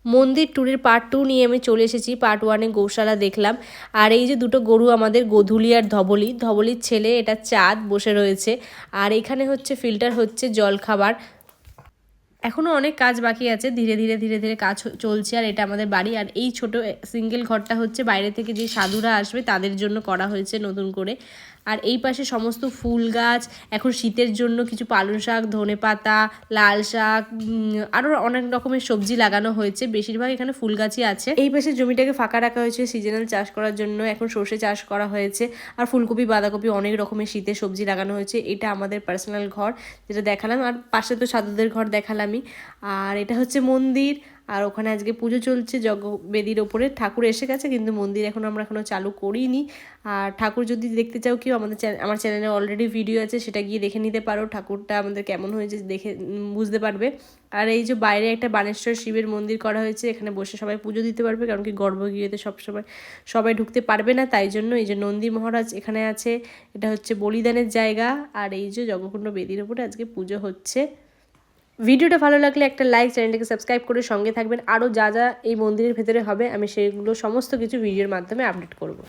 মন্দির ট্যুরের পার্ট 2 নিয়ে আমি চলে এসেছি। পার্ট 1-এ গৌশালা দেখলাম। আর এই যে দুটো গরু আমাদের গোধূলি আর ধবলি, ধবলির ছেলে এটা চাঁদ বসে রয়েছে। আর এখানে হচ্ছে ফিল্টার হচ্ছে জলখাবার। এখনও অনেক কাজ বাকি আছে, ধীরে ধীরে ধীরে ধীরে কাজ চলছে। আর এটা আমাদের বাড়ি। আর এই ছোট সিঙ্গেল ঘরটা হচ্ছে বাইরে থেকে যে সাধুরা আসবে তাদের জন্য করা হয়েছে নতুন করে। আর এই পাশে সমস্ত ফুল গাছ, এখন শীতের জন্য কিছু পালং শাক, ধনেপাতা, লাল শাক, আরও অনেক রকমের সবজি লাগানো হয়েছে। বেশিরভাগ এখানে ফুল গাছই আছে। এই পাশে জমিটাকে ফাঁকা রাখা হয়েছে সিজনাল চাষ করার জন্য। এখন সর্ষে চাষ করা হয়েছে। আর ফুলকপি, বাঁধাকপি, অনেক রকমের শীতের সবজি লাগানো হয়েছে। এটা আমাদের পার্সোনাল ঘর যেটা দেখালাম। আর পাশে তো সাধুদের ঘর দেখালামই। আর এটা হচ্ছে মন্দির। আর ওখানে আজকে পুজো চলছে যজ্ঞবেদীর ওপরে। ঠাকুর এসে গেছে কিন্তু মন্দির আমরা এখনও চালু করিনি। আর ঠাকুর যদি দেখতে চাও কেউ, আমার চ্যানেলে অলরেডি ভিডিও আছে, সেটা গিয়ে দেখে নিতে পারো। ঠাকুরটা আমাদের কেমন হয়েছে দেখে বুঝতে পারবে। আর এই যে বাইরে একটা বানেশ্বর শিবের মন্দির করা হয়েছে, এখানে বসে সবাই পুজো দিতে পারবে, কারণ কি গর্ভগৃহতে সবাই ঢুকতে পারবে না, তাই জন্য। এই যে নন্দী মহারাজ এখানে আছে, এটা হচ্ছে বলিদানের জায়গা। আর এই যে যজ্ঞকুণ্ড বেদির ওপরে আজকে পুজো হচ্ছে। ভিডিওটা ভালো লাগলে একটা লাইক, চ্যানেলটাকে সাবস্ক্রাইব করে সঙ্গে থাকবেন। আরও যা যা এই মন্দিরের ভেতরে হবে আমি সেগুলো সমস্ত কিছু ভিডিওর মাধ্যমে আপডেট করব।